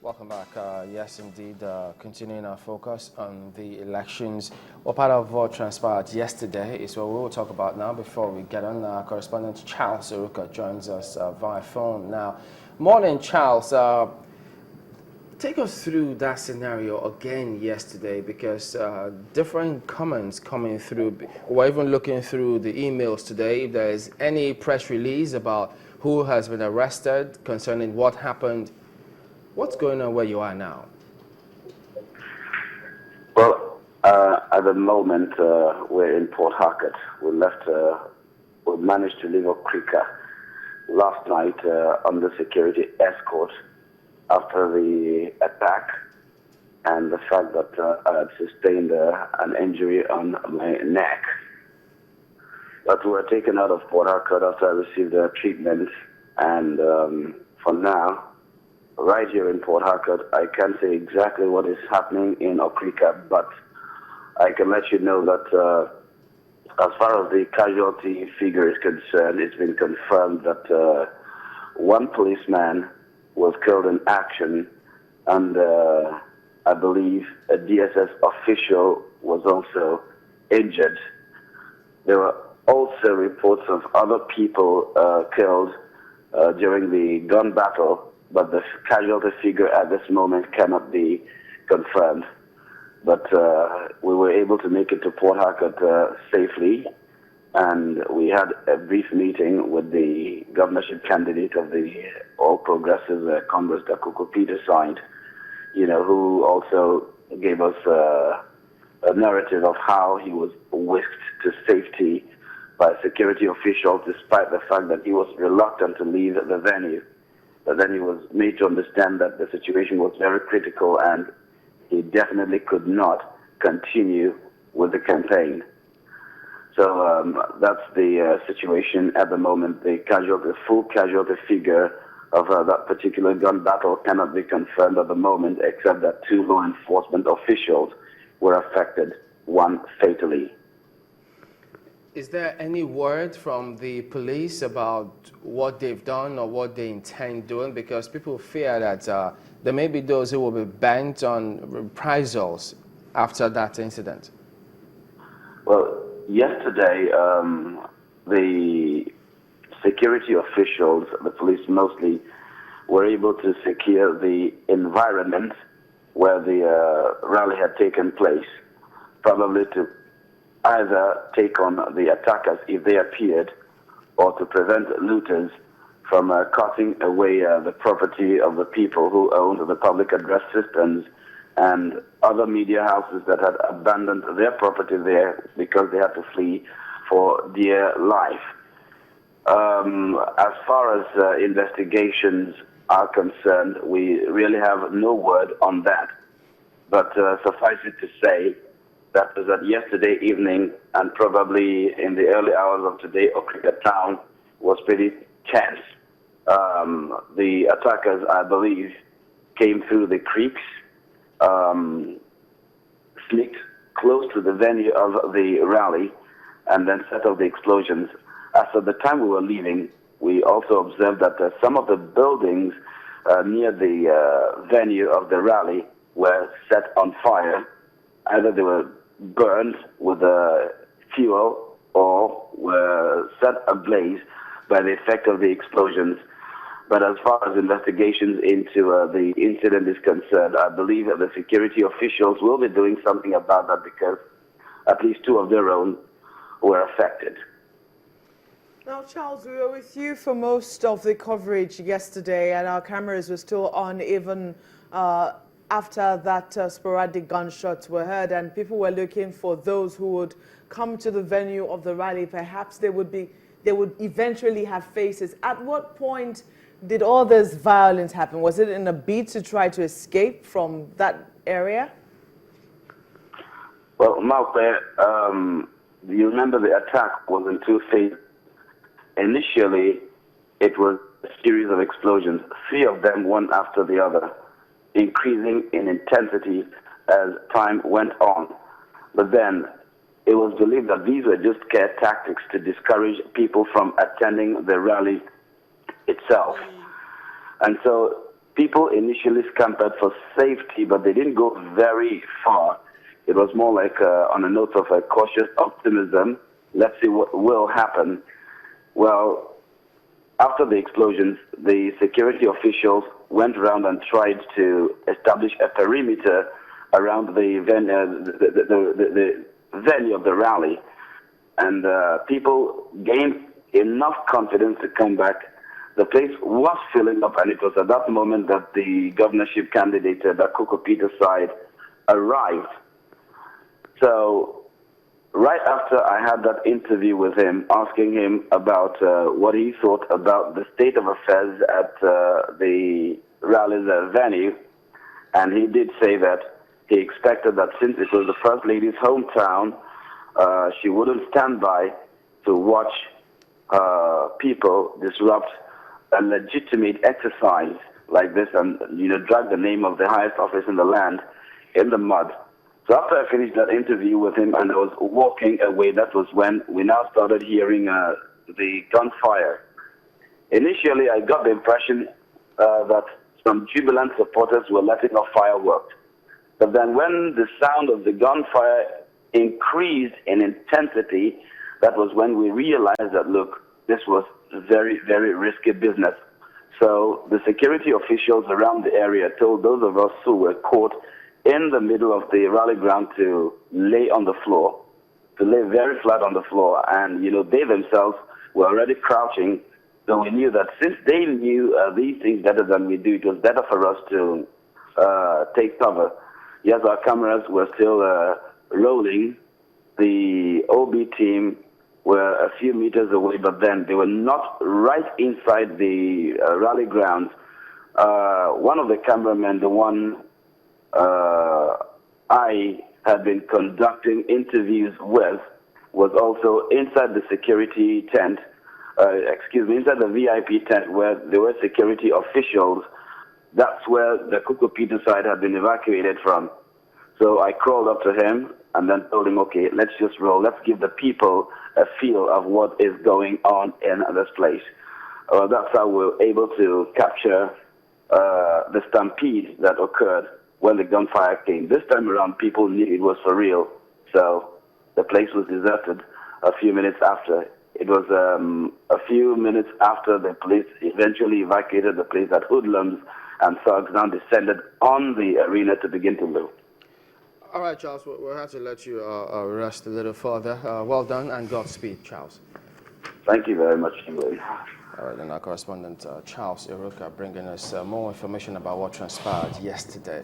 Welcome back. Yes, indeed, continuing our focus on the elections. What part of what transpired yesterday is what we will talk about now. Before we get on, correspondent Charles Erukaa joins us via phone now. Morning, Charles. Take us through that scenario again yesterday, because different comments coming through. We're even looking through the emails today. If there is any press release about who has been arrested concerning what happened. What's going on where you are now? Well, at the moment, we're in Port Harcourt. We managed to leave Okrika last night under security escort after the attack and the fact that I had sustained an injury on my neck. But we were taken out of Port Harcourt after I received treatment, and for now, right here in Port Harcourt, I can't say exactly what is happening in Okrika, but I can let you know that as far as the casualty figure is concerned, it's been confirmed that one policeman was killed in action, and I believe a DSS official was also injured. There were also reports of other people killed during the gun battle, but the casualty figure at this moment cannot be confirmed. But we were able to make it to Port Harcourt safely, and we had a brief meeting with the governorship candidate of the All Progressive Congress, Dr. Peter side, who also gave us a narrative of how he was whisked to safety by security officials, despite the fact that he was reluctant to leave the venue. But then he was made to understand that the situation was very critical and he definitely could not continue with the campaign. So that's the situation at the moment. The full casualty figure of that particular gun battle cannot be confirmed at the moment, except that 2 law enforcement officials were affected, one fatally. Is there any word from the police about what they've done or what they intend doing? Because people fear that there may be those who will be bent on reprisals after that incident. Well, yesterday, the security officials, the police mostly, were able to secure the environment where the rally had taken place, probably to either take on the attackers if they appeared, or to prevent looters from cutting away the property of the people who owned the public address systems and other media houses that had abandoned their property there because they had to flee for dear life. As far as investigations are concerned, we really have no word on that. But suffice it to say that yesterday evening and probably in the early hours of today, Okrika town was pretty tense. The attackers, I believe, came through the creeks, sneaked close to the venue of the rally, and then set off the explosions. As of the time we were leaving, we also observed that some of the buildings near the venue of the rally were set on fire. Either they were burned with fuel or were set ablaze by the effect of the explosions. But as far as investigations into the incident is concerned, I believe that the security officials will be doing something about that, because at least 2 of their own were affected. Now, Charles, we were with you for most of the coverage yesterday, and our cameras were still on even after that sporadic gunshots were heard, and people were looking for those who would come to the venue of the rally. Perhaps they would eventually have faces. At what point did all this violence happen? Was it in a bid to try to escape from that area? Well, Malpe, you remember the attack was in 2 phases. Initially, it was a series of explosions, 3 of them one after the other, increasing in intensity as time went on. But then it was believed that these were just scare tactics to discourage people from attending the rally itself. And so people initially scampered for safety, but they didn't go very far. It was more like on a note of a cautious optimism. Let's see what will happen. Well, after the explosions, the security officials went around and tried to establish a perimeter around the venue of the rally. And people gained enough confidence to come back. The place was filling up, and it was at that moment that the governorship candidate, the Peter's side, arrived. So right after I had that interview with him, asking him about what he thought about the state of affairs at the rally's venue, and he did say that he expected that since it was the First Lady's hometown, she wouldn't stand by to watch people disrupt a legitimate exercise like this and, drag the name of the highest office in the land in the mud. So after I finished that interview with him and I was walking away, that was when we now started hearing the gunfire. Initially, I got the impression that some jubilant supporters were letting off fireworks. But then when the sound of the gunfire increased in intensity, that was when we realized that, look, this was very, very risky business. So the security officials around the area told those of us who were caught in the middle of the rally ground to lay on the floor, to lay very flat on the floor. And, they themselves were already crouching. So we knew that since they knew these things better than we do, it was better for us to take cover. Yes, our cameras were still rolling. The OB team were a few meters away, but then they were not right inside the rally grounds. One of the cameramen, the one I had been conducting interviews with, was also inside the security tent, inside the VIP tent where there were security officials. That's where the Peter side had been evacuated from. So I crawled up to him and then told him, okay, let's just roll. Let's give the people a feel of what is going on in this place. That's how we were able to capture the stampede that occurred when the gunfire came. This time around, people knew it was for real. So the place was deserted a few minutes after. It was a few minutes after the police eventually evacuated the place that hoodlums and thugs now descended on the arena to begin to loot. All right, Charles, we'll have to let you rest a little further. Well done and Godspeed, Charles. Thank you very much, England. All right, and our correspondent, Charles Erukaa, bringing us more information about what transpired yesterday.